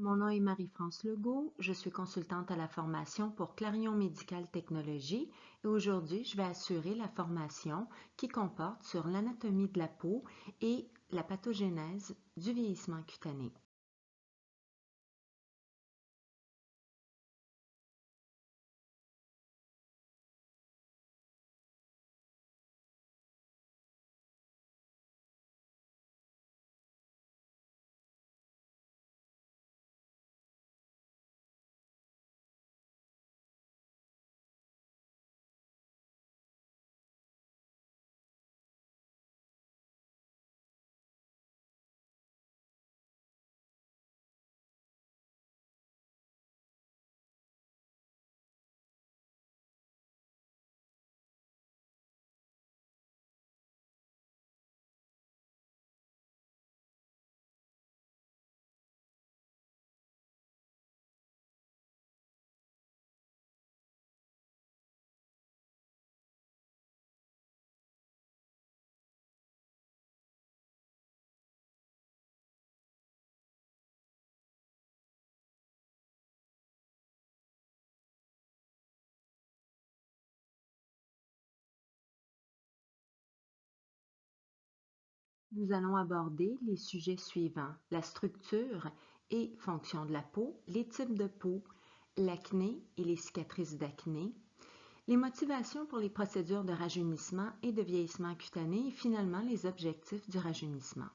Mon nom est Marie-France Legault, je suis consultante à la formation pour Clarion Médical Technologies et aujourd'hui, je vais assurer la formation qui comporte sur l'anatomie de la peau et la pathogénèse du vieillissement cutané. Nous allons aborder les sujets suivants: la structure et fonction de la peau, les types de peau, l'acné et les cicatrices d'acné, les motivations pour les procédures de rajeunissement et de vieillissement cutané et finalement les objectifs du rajeunissement.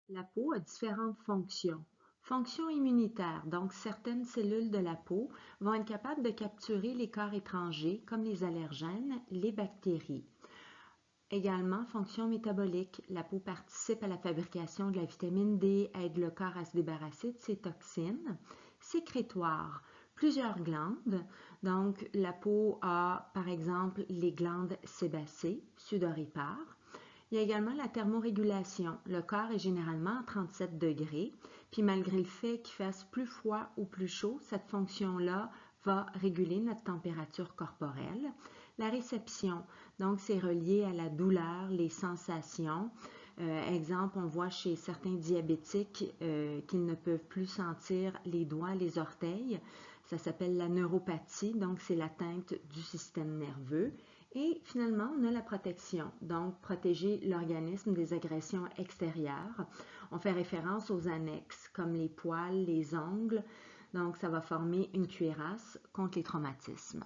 La peau a différentes fonctions. Fonction immunitaire, donc certaines cellules de la peau vont être capables de capturer les corps étrangers comme les allergènes, les bactéries. Également, fonction métabolique, la peau participe à la fabrication de la vitamine D, aide le corps à se débarrasser de ses toxines. Sécrétoire, plusieurs glandes, donc la peau a par exemple les glandes sébacées, sudoripares. Il y a également la thermorégulation. Le corps est généralement à 37 degrés, puis malgré le fait qu'il fasse plus froid ou plus chaud, cette fonction-là va réguler notre température corporelle. La réception, donc c'est relié à la douleur, les sensations. Exemple, on voit chez certains diabétiques qu'ils ne peuvent plus sentir les doigts, les orteils. Ça s'appelle la neuropathie, donc c'est l'atteinte du système nerveux. Et finalement, on a la protection, donc protéger l'organisme des agressions extérieures. On fait référence aux annexes comme les poils, les ongles, donc ça va former une cuirasse contre les traumatismes.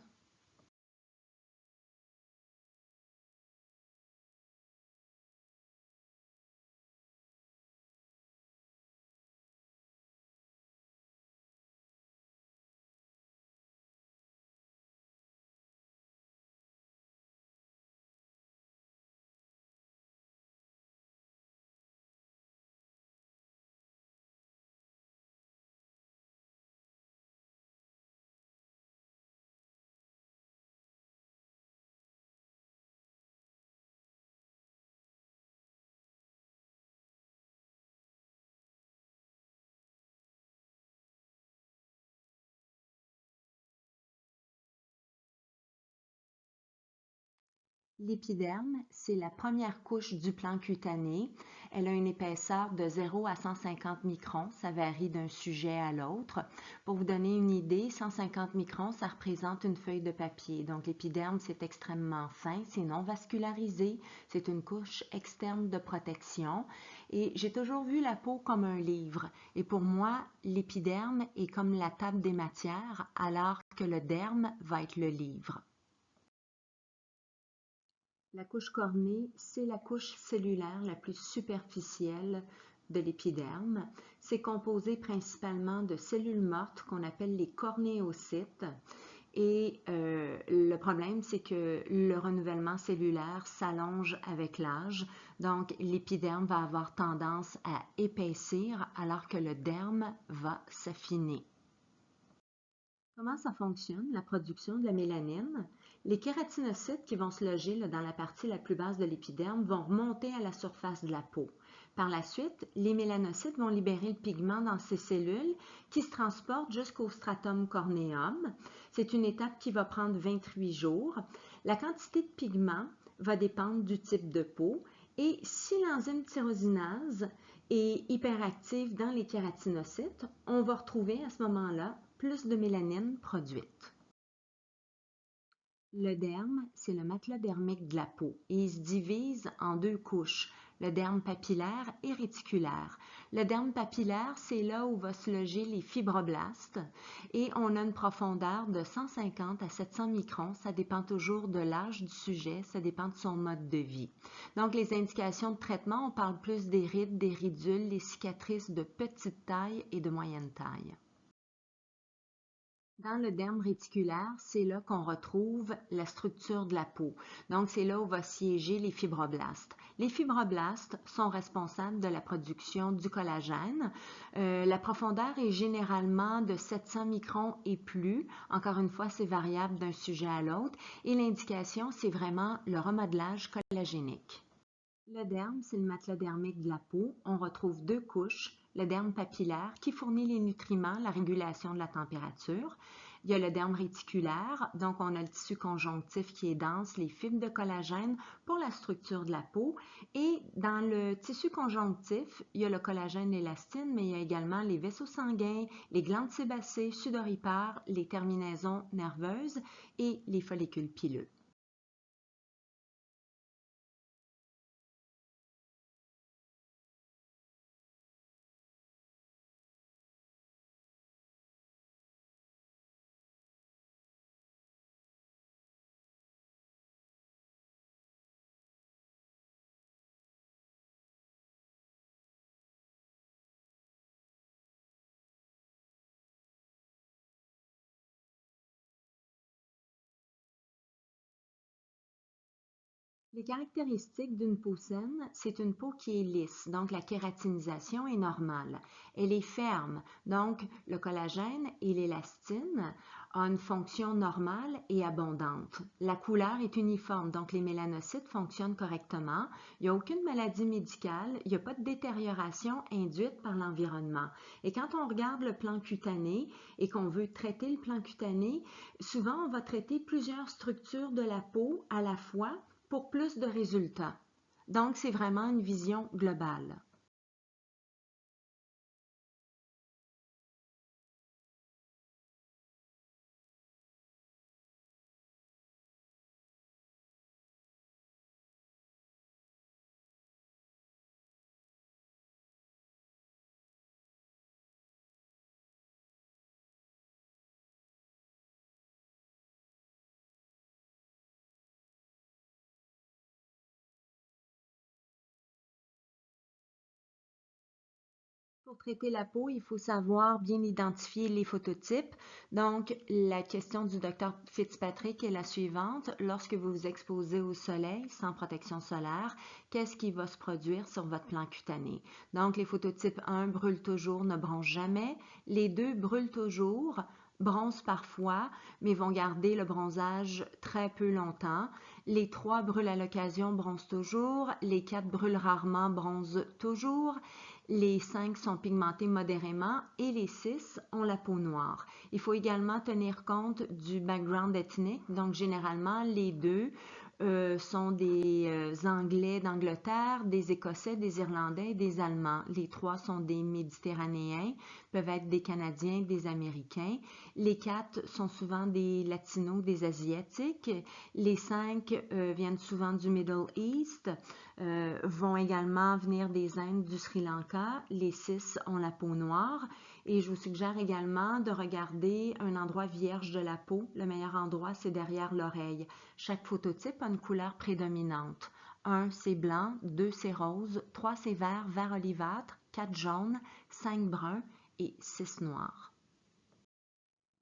L'épiderme, c'est la première couche du plan cutané. Elle a une épaisseur de 0 à 150 microns. Ça varie d'un sujet à l'autre. Pour vous donner une idée, 150 microns, ça représente une feuille de papier. Donc l'épiderme, c'est extrêmement fin, c'est non vascularisé, c'est une couche externe de protection. Et j'ai toujours vu la peau comme un livre. Et pour moi, l'épiderme est comme la table des matières, alors que le derme va être le livre. La couche cornée, c'est la couche cellulaire la plus superficielle de l'épiderme. C'est composé principalement de cellules mortes qu'on appelle les cornéocytes. Et le problème, c'est que le renouvellement cellulaire s'allonge avec l'âge. Donc, l'épiderme va avoir tendance à épaissir alors que le derme va s'affiner. Comment ça fonctionne, la production de la mélanine? Les kératinocytes qui vont se loger dans la partie la plus basse de l'épiderme vont remonter à la surface de la peau. Par la suite, les mélanocytes vont libérer le pigment dans ces cellules qui se transportent jusqu'au stratum corneum. C'est une étape qui va prendre 28 jours. La quantité de pigment va dépendre du type de peau et si l'enzyme tyrosinase est hyperactive dans les kératinocytes, on va retrouver à ce moment-là plus de mélanine produite. Le derme, c'est le matelas dermique de la peau et il se divise en deux couches, le derme papillaire et réticulaire. Le derme papillaire, c'est là où vont se loger les fibroblastes et on a une profondeur de 150 à 700 microns. Ça dépend toujours de l'âge du sujet, ça dépend de son mode de vie. Donc, les indications de traitement, on parle plus des rides, des ridules, les cicatrices de petite taille et de moyenne taille. Dans le derme réticulaire, c'est là qu'on retrouve la structure de la peau. Donc, c'est là où va siéger les fibroblastes. Les fibroblastes sont responsables de la production du collagène. La profondeur est généralement de 700 microns et plus. Encore une fois, c'est variable d'un sujet à l'autre. Et l'indication, c'est vraiment le remodelage collagénique. Le derme, c'est le matelas dermique de la peau. On retrouve deux couches. Le derme papillaire qui fournit les nutriments, la régulation de la température. Il y a le derme réticulaire, donc on a le tissu conjonctif qui est dense, les fibres de collagène pour la structure de la peau. Et dans le tissu conjonctif, il y a le collagène élastine, mais il y a également les vaisseaux sanguins, les glandes sébacées, sudoripares, les terminaisons nerveuses et les follicules pileux. Les caractéristiques d'une peau saine, c'est une peau qui est lisse, donc la kératinisation est normale. Elle est ferme, donc le collagène et l'élastine ont une fonction normale et abondante. La couleur est uniforme, donc les mélanocytes fonctionnent correctement. Il n'y a aucune maladie médicale, il n'y a pas de détérioration induite par l'environnement. Et quand on regarde le plan cutané et qu'on veut traiter le plan cutané, souvent on va traiter plusieurs structures de la peau à la fois pour plus de résultats. Donc, c'est vraiment une vision globale. Pour traiter la peau, il faut savoir bien identifier les phototypes. Donc, la question du docteur Fitzpatrick est la suivante. Lorsque vous vous exposez au soleil sans protection solaire, qu'est-ce qui va se produire sur votre plan cutané? Donc, les phototypes 1 brûlent toujours, ne bronzent jamais. Les 2 brûlent toujours, bronzent parfois, mais vont garder le bronzage très peu longtemps. Les 3 brûlent à l'occasion, bronzent toujours. Les 4 brûlent rarement, bronzent toujours. Les 5 sont pigmentés modérément et les 6 ont la peau noire. Il faut également tenir compte du background ethnique. Donc, généralement, les 2 sont des Anglais d'Angleterre, des Écossais, des Irlandais et des Allemands. Les 3 sont des Méditerranéens, peuvent être des Canadiens, des Américains. Les 4 sont souvent des Latinos, des Asiatiques. Les 5 viennent souvent du Middle East, vont également venir des Indes, du Sri Lanka. Les 6 ont la peau noire. Et je vous suggère également de regarder un endroit vierge de la peau. Le meilleur endroit, c'est derrière l'oreille. Chaque phototype a une couleur prédominante. 1, c'est blanc, 2, c'est rose, 3, c'est vert, vert olivâtre, 4, jaune, 5, brun et 6, noir.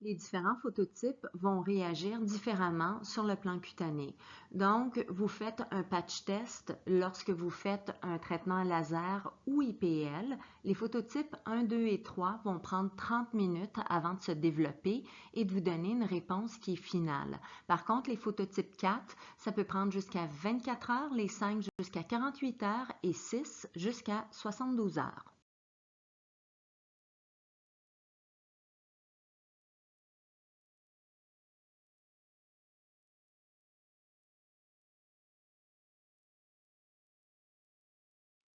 Les différents phototypes vont réagir différemment sur le plan cutané. Donc, vous faites un patch test lorsque vous faites un traitement laser ou IPL. Les phototypes 1, 2 et 3 vont prendre 30 minutes avant de se développer et de vous donner une réponse qui est finale. Par contre, les phototypes 4, ça peut prendre jusqu'à 24 heures, les 5 jusqu'à 48 heures et 6 jusqu'à 72 heures.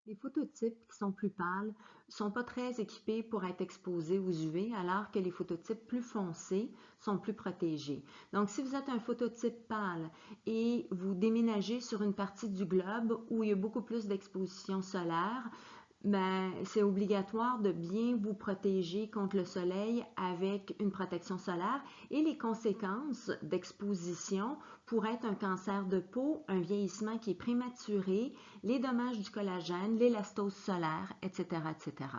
Les phototypes qui sont plus pâles ne sont pas très équipés pour être exposés aux UV, alors que les phototypes plus foncés sont plus protégés. Donc, si vous êtes un phototype pâle et vous déménagez sur une partie du globe où il y a beaucoup plus d'exposition solaire, ben, c'est obligatoire de bien vous protéger contre le soleil avec une protection solaire et les conséquences d'exposition pourraient être un cancer de peau, un vieillissement qui est prématuré, les dommages du collagène, l'élastose solaire, etc., etc.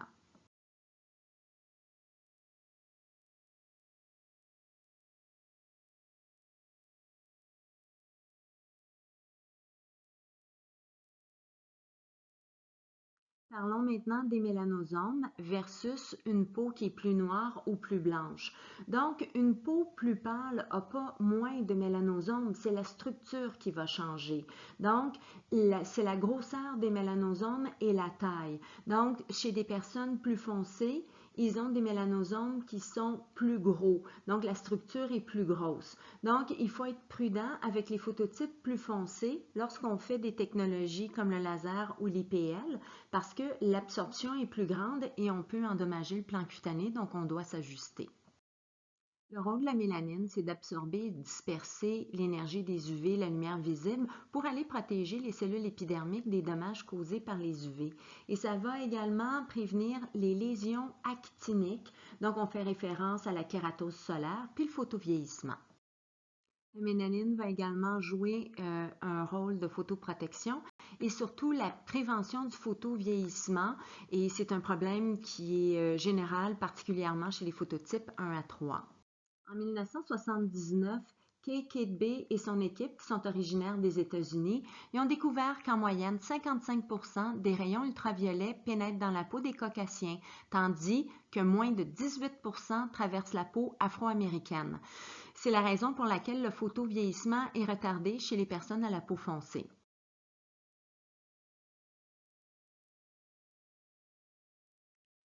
Parlons maintenant des mélanosomes versus une peau qui est plus noire ou plus blanche. Donc, une peau plus pâle n'a pas moins de mélanosomes, c'est la structure qui va changer. Donc, c'est la grosseur des mélanosomes et la taille. Donc, chez des personnes plus foncées, ils ont des mélanosomes qui sont plus gros. Donc, la structure est plus grosse. Donc, il faut être prudent avec les phototypes plus foncés lorsqu'on fait des technologies comme le laser ou l'IPL parce que l'absorption est plus grande et on peut endommager le plan cutané, donc on doit s'ajuster. Le rôle de la mélanine, c'est d'absorber et disperser l'énergie des UV, la lumière visible, pour aller protéger les cellules épidermiques des dommages causés par les UV. Et ça va également prévenir les lésions actiniques, donc on fait référence à la kératose solaire, puis le photovieillissement. La mélanine va également jouer un rôle de photoprotection et surtout la prévention du photovieillissement. Et c'est un problème qui est général, particulièrement chez les phototypes 1 à 3. En 1979, Kay Kitebe et son équipe, qui sont originaires des États-Unis, ils ont découvert qu'en moyenne, 55% des rayons ultraviolets pénètrent dans la peau des caucasiens, tandis que moins de 18% traversent la peau afro-américaine. C'est la raison pour laquelle le photovieillissement est retardé chez les personnes à la peau foncée.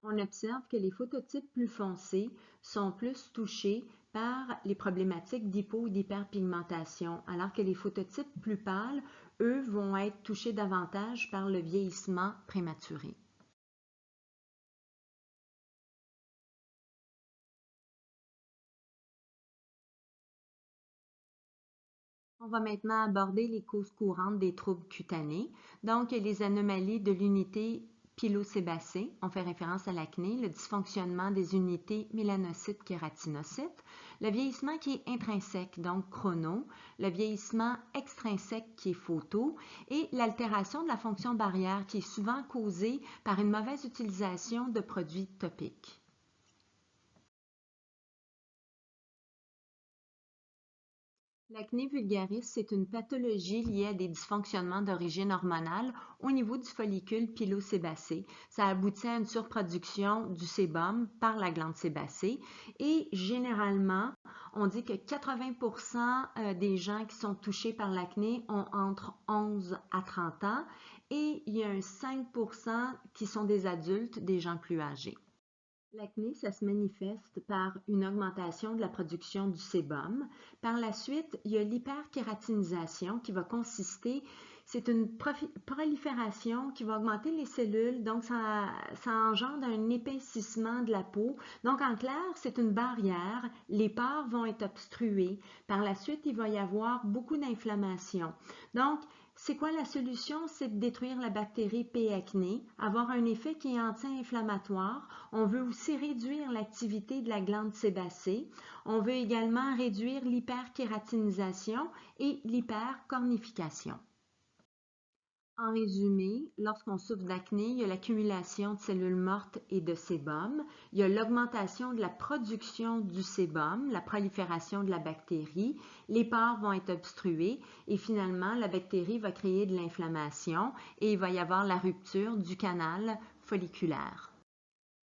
On observe que les phototypes plus foncés sont plus touchés par les problématiques d'hypo ou d'hyperpigmentation, alors que les phototypes plus pâles, eux, vont être touchés davantage par le vieillissement prématuré. On va maintenant aborder les causes courantes des troubles cutanés, donc les anomalies de l'unité pilosébacée, on fait référence à l'acné, le dysfonctionnement des unités mélanocytes-kératinocytes, le vieillissement qui est intrinsèque, donc chrono, le vieillissement extrinsèque qui est photo, et l'altération de la fonction barrière qui est souvent causée par une mauvaise utilisation de produits topiques. L'acné vulgaris, c'est une pathologie liée à des dysfonctionnements d'origine hormonale au niveau du follicule pilosébacé. Ça aboutit à une surproduction du sébum par la glande sébacée et généralement, on dit que 80% des gens qui sont touchés par l'acné ont entre 11 à 30 ans et il y a un 5% qui sont des adultes, des gens plus âgés. L'acné, ça se manifeste par une augmentation de la production du sébum. Par la suite, il y a l'hyperkératinisation qui va consister, c'est une prolifération qui va augmenter les cellules, donc ça engendre un épaississement de la peau. Donc en clair, c'est une barrière, les pores vont être obstrués. Par la suite, il va y avoir beaucoup d'inflammation. Donc, c'est quoi la solution? C'est de détruire la bactérie P. acné, avoir un effet qui est anti-inflammatoire. On veut aussi réduire l'activité de la glande sébacée. On veut également réduire l'hyperkératinisation et l'hypercornification. En résumé, lorsqu'on souffre d'acné, il y a l'accumulation de cellules mortes et de sébum, il y a l'augmentation de la production du sébum, la prolifération de la bactérie, les pores vont être obstrués et finalement la bactérie va créer de l'inflammation et il va y avoir la rupture du canal folliculaire.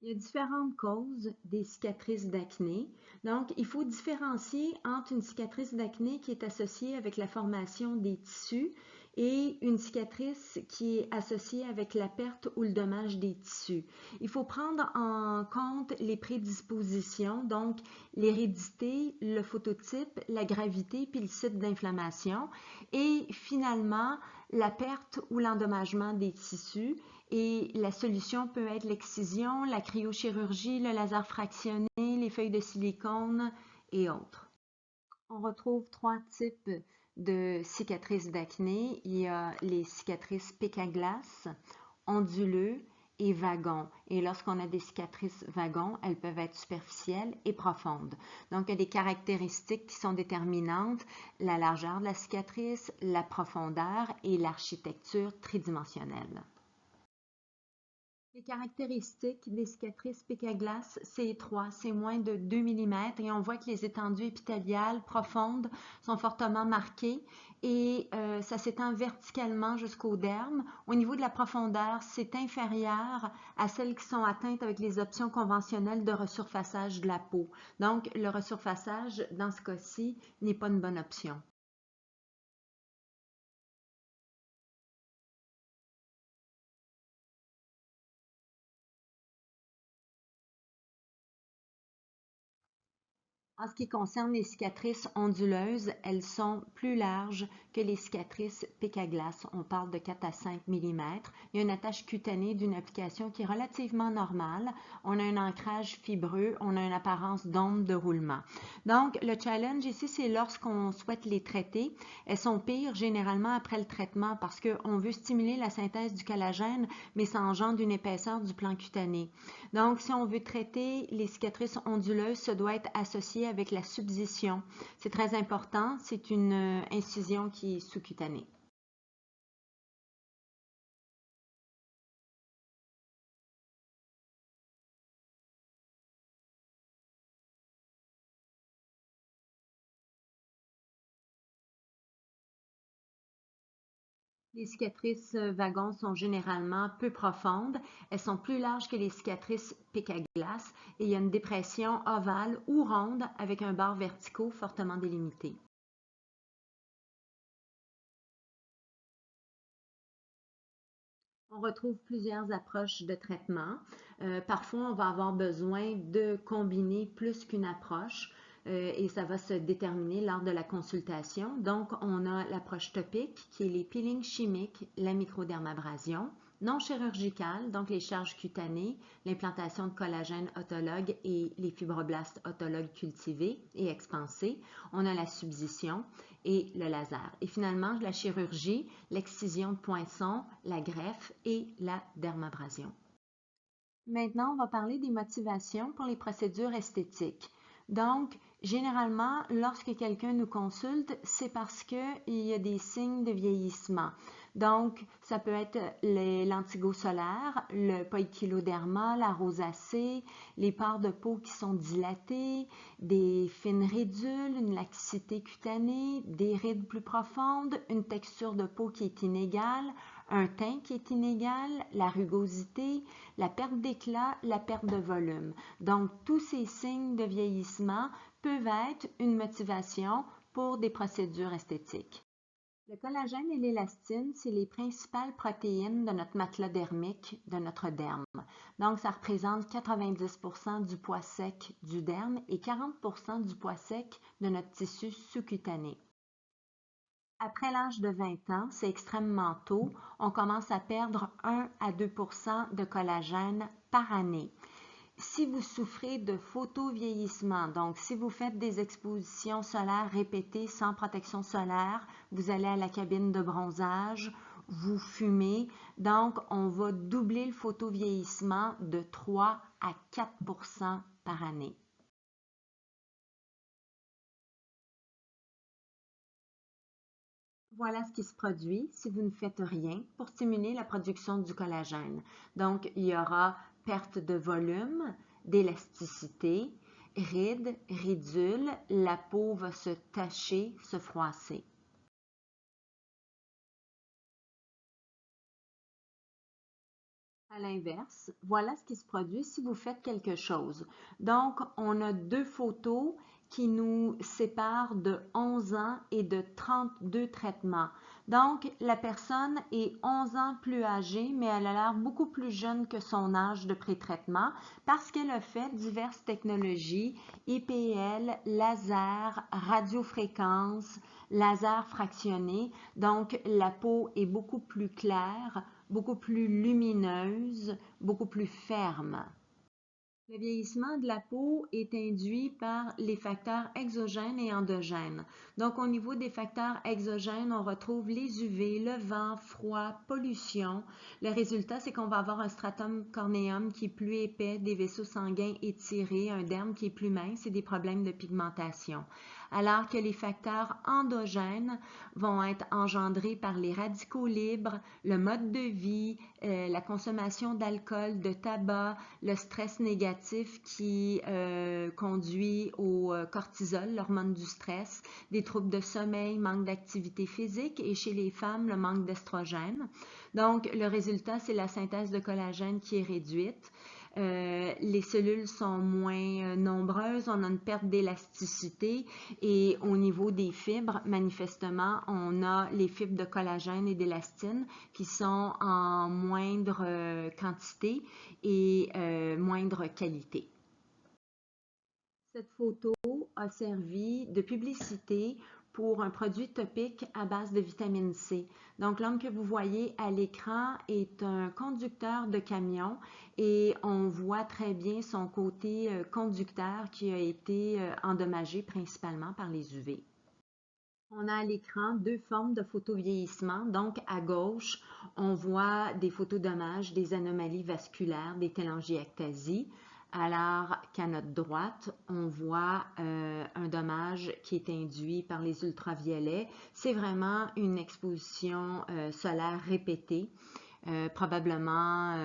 Il y a différentes causes des cicatrices d'acné. Donc, il faut différencier entre une cicatrice d'acné qui est associée avec la formation des tissus et une cicatrice qui est associée avec la perte ou le dommage des tissus. Il faut prendre en compte les prédispositions, donc l'hérédité, le phototype, la gravité puis le site d'inflammation et finalement la perte ou l'endommagement des tissus. Et la solution peut être l'excision, la cryochirurgie, le laser fractionné, les feuilles de silicone et autres. On retrouve trois types de cicatrices d'acné. Il y a les cicatrices pic-à-glace, onduleux et wagons. Et lorsqu'on a des cicatrices wagons, elles peuvent être superficielles et profondes. Donc, il y a des caractéristiques qui sont déterminantes, la largeur de la cicatrice, la profondeur et l'architecture tridimensionnelle. Les caractéristiques des cicatrices pic-à-glace, c'est étroit, c'est moins de 2 mm et on voit que les étendues épithéliales profondes sont fortement marquées et ça s'étend verticalement jusqu'au derme. Au niveau de la profondeur, c'est inférieur à celles qui sont atteintes avec les options conventionnelles de resurfaçage de la peau. Donc, le resurfaçage, dans ce cas-ci, n'est pas une bonne option. En ce qui concerne les cicatrices onduleuses, elles sont plus larges que les cicatrices pic-à-glace. On parle de 4 à 5 mm. Il y a une attache cutanée d'une application qui est relativement normale. On a un ancrage fibreux, on a une apparence d'onde de roulement. Donc, le challenge ici, c'est lorsqu'on souhaite les traiter. Elles sont pires généralement après le traitement parce qu'on veut stimuler la synthèse du collagène, mais ça engendre une épaisseur du plan cutané. Donc, si on veut traiter les cicatrices onduleuses, ça doit être associé avec la subcision. C'est très important, c'est une incision qui est sous-cutanée. Les cicatrices wagons sont généralement peu profondes. Elles sont plus larges que les cicatrices pic-à-glace et il y a une dépression ovale ou ronde avec un bord verticaux fortement délimité. On retrouve plusieurs approches de traitement. Parfois, on va avoir besoin de combiner plus qu'une approche et ça va se déterminer lors de la consultation. Donc, on a l'approche topique qui est les peelings chimiques, la microdermabrasion, non chirurgicale, donc les charges cutanées, l'implantation de collagène autologue et les fibroblastes autologues cultivés et expansés. On a la subcision et le laser. Et finalement, la chirurgie, l'excision de poinçon, la greffe et la dermabrasion. Maintenant, on va parler des motivations pour les procédures esthétiques. Donc, généralement, lorsque quelqu'un nous consulte, c'est parce qu'il y a des signes de vieillissement. Donc, ça peut être les lentigos solaires, le poikiloderma, la rosacée, les pores de peau qui sont dilatées, des fines ridules, une laxité cutanée, des rides plus profondes, une texture de peau qui est inégale, un teint qui est inégal, la rugosité, la perte d'éclat, la perte de volume. Donc, tous ces signes de vieillissement peuvent être une motivation pour des procédures esthétiques. Le collagène et l'élastine, c'est les principales protéines de notre matelas dermique, de notre derme. Donc, ça représente 90% du poids sec du derme et 40% du poids sec de notre tissu sous-cutané. Après l'âge de 20 ans, c'est extrêmement tôt, on commence à perdre 1 à 2% de collagène par année. Si vous souffrez de photovieillissement, donc si vous faites des expositions solaires répétées sans protection solaire, vous allez à la cabine de bronzage, vous fumez, donc on va doubler le photovieillissement de 3 à 4% par année. Voilà ce qui se produit si vous ne faites rien pour stimuler la production du collagène. Donc, il y aura perte de volume, d'élasticité, rides, ridules, la peau va se tacher, se froisser. À l'inverse, voilà ce qui se produit si vous faites quelque chose. Donc, on a deux photos qui nous séparent de 11 ans et de 32 traitements. Donc, la personne est 11 ans plus âgée, mais elle a l'air beaucoup plus jeune que son âge de pré-traitement parce qu'elle a fait diverses technologies, IPL, laser, radiofréquence, laser fractionné. Donc, la peau est beaucoup plus claire, beaucoup plus lumineuse, beaucoup plus ferme. Le vieillissement de la peau est induit par les facteurs exogènes et endogènes. Donc, au niveau des facteurs exogènes, on retrouve les UV, le vent, froid, pollution. Le résultat, c'est qu'on va avoir un stratum cornéum qui est plus épais, des vaisseaux sanguins étirés, un derme qui est plus mince et des problèmes de pigmentation. Alors que les facteurs endogènes vont être engendrés par les radicaux libres, le mode de vie, la consommation d'alcool, de tabac, le stress négatif qui conduit au cortisol, l'hormone du stress, des troubles de sommeil, manque d'activité physique et chez les femmes, le manque d'estrogène. Donc, le résultat, c'est la synthèse de collagène qui est réduite. Les cellules sont moins nombreuses, on a une perte d'élasticité et au niveau des fibres, manifestement, on a les fibres de collagène et d'élastine qui sont en moindre quantité et moindre qualité. Cette photo a servi de publicité pour un produit topique à base de vitamine C. Donc, l'homme que vous voyez à l'écran est un conducteur de camion et on voit très bien son côté conducteur qui a été endommagé principalement par les UV. On a à l'écran deux formes de photovieillissement. Donc, à gauche, on voit des photos dommages, des anomalies vasculaires, des télangiectasies, alors qu'à notre droite, on voit un dommage qui est induit par les ultraviolets. C'est vraiment une exposition solaire répétée. Probablement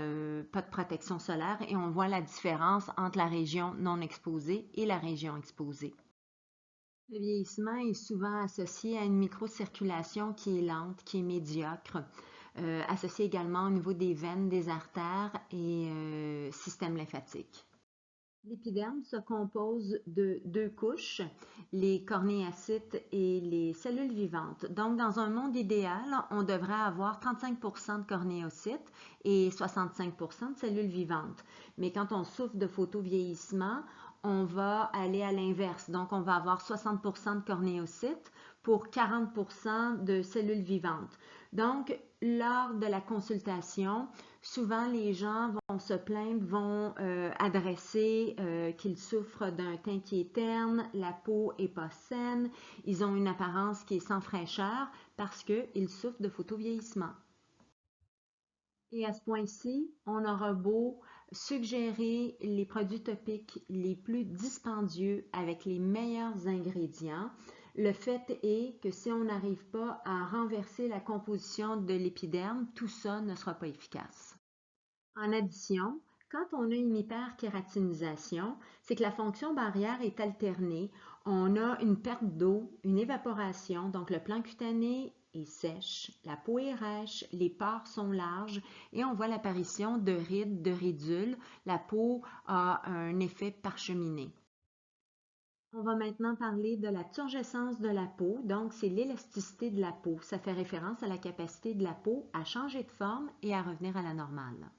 pas de protection solaire et on voit la différence entre la région non exposée et la région exposée. Le vieillissement est souvent associé à une microcirculation qui est lente, qui est médiocre, associé également au niveau des veines, des artères et système lymphatique. L'épiderme se compose de deux couches, les cornéacytes et les cellules vivantes. Donc, dans un monde idéal, on devrait avoir 35% de cornéocytes et 65% de cellules vivantes. Mais quand on souffre de photovieillissement, on va aller à l'inverse. Donc, on va avoir 60% de cornéocytes pour 40% de cellules vivantes. Donc, lors de la consultation, souvent les gens vont se plaindre, vont adresser qu'ils souffrent d'un teint qui est terne, la peau est pas saine, ils ont une apparence qui est sans fraîcheur parce qu'ils souffrent de photovieillissement. Et à ce point-ci, on aura beau suggérer les produits topiques les plus dispendieux avec les meilleurs ingrédients. Le fait est que si on n'arrive pas à renverser la composition de l'épiderme, tout ça ne sera pas efficace. En addition, quand on a une hyperkératinisation, c'est que la fonction barrière est alternée. On a une perte d'eau, une évaporation, donc le plan cutané est sèche, la peau est rêche, les pores sont larges et on voit l'apparition de rides, de ridules. La peau a un effet parcheminé. On va maintenant parler de la turgescence de la peau, donc c'est l'élasticité de la peau. Ça fait référence à la capacité de la peau à changer de forme et à revenir à la normale.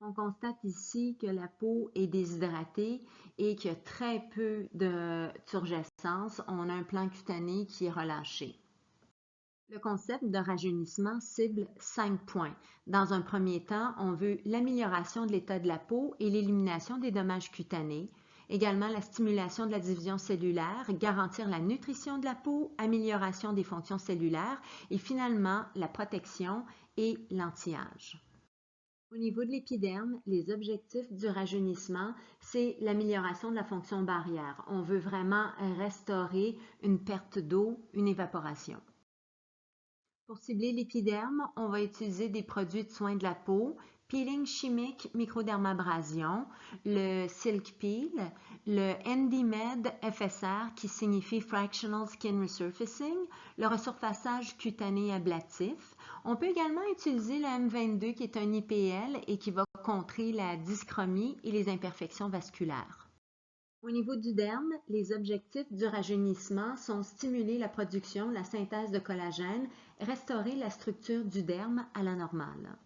On constate ici que la peau est déshydratée et qu'il y a très peu de turgescence. On a un plan cutané qui est relâché. Le concept de rajeunissement cible 5 points. Dans un premier temps, on veut l'amélioration de l'état de la peau et l'élimination des dommages cutanés. Également la stimulation de la division cellulaire, garantir la nutrition de la peau, amélioration des fonctions cellulaires et finalement la protection et l'anti-âge. Au niveau de l'épiderme, les objectifs du rajeunissement, c'est l'amélioration de la fonction barrière. On veut vraiment restaurer une perte d'eau, une évaporation. Pour cibler l'épiderme, on va utiliser des produits de soins de la peau, peeling chimique microdermabrasion, le Silk Peel, le ND-Med FSR qui signifie Fractional Skin Resurfacing, le resurfaçage cutané ablatif. On peut également utiliser le M22 qui est un IPL et qui va contrer la dyschromie et les imperfections vasculaires. Au niveau du derme, les objectifs du rajeunissement sont stimuler la production, la synthèse de collagène, restaurer la structure du derme à la normale.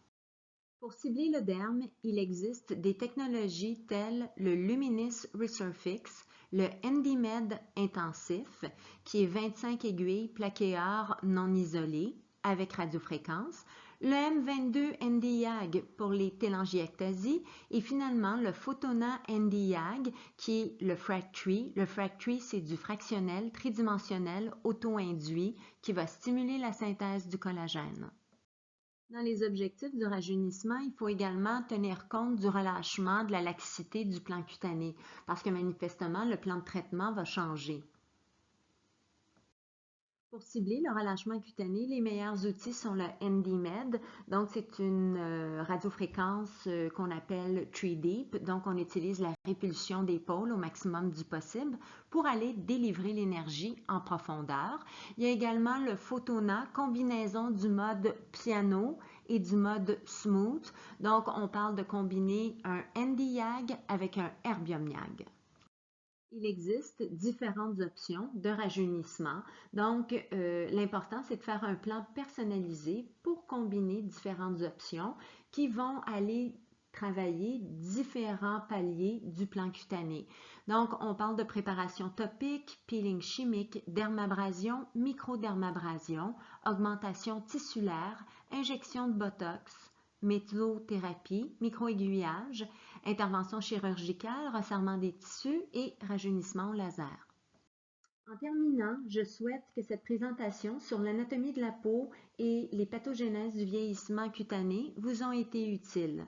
Pour cibler le derme, il existe des technologies telles le Luminis Resurfix, le ND-Med intensif, qui est 25 aiguilles plaquéaires non isolées avec radiofréquence, le M22 ND-YAG pour les télangiectasies et finalement le Photona ND-YAG qui est le Frac3. Le Frac3, c'est du fractionnel tridimensionnel auto-induit qui va stimuler la synthèse du collagène. Dans les objectifs du rajeunissement, il faut également tenir compte du relâchement, de la laxité du plan cutané, parce que manifestement, le plan de traitement va changer. Pour cibler le relâchement cutané, les meilleurs outils sont le ND-Med. Donc, c'est une radiofréquence qu'on appelle 3-Deep. Donc, on utilise la répulsion des pôles au maximum du possible pour aller délivrer l'énergie en profondeur. Il y a également le Photona, combinaison du mode piano et du mode smooth. Donc, on parle de combiner un ND-YAG avec un Erbium-YAG. Il existe différentes options de rajeunissement. Donc, l'important, c'est de faire un plan personnalisé pour combiner différentes options qui vont aller travailler différents paliers du plan cutané. Donc, on parle de préparation topique, peeling chimique, dermabrasion, microdermabrasion, augmentation tissulaire, injection de botox, mésothérapie, microaiguillage, intervention chirurgicale, resserrement des tissus et rajeunissement au laser. En terminant, je souhaite que cette présentation sur l'anatomie de la peau et les pathogénèses du vieillissement cutané vous ont été utiles.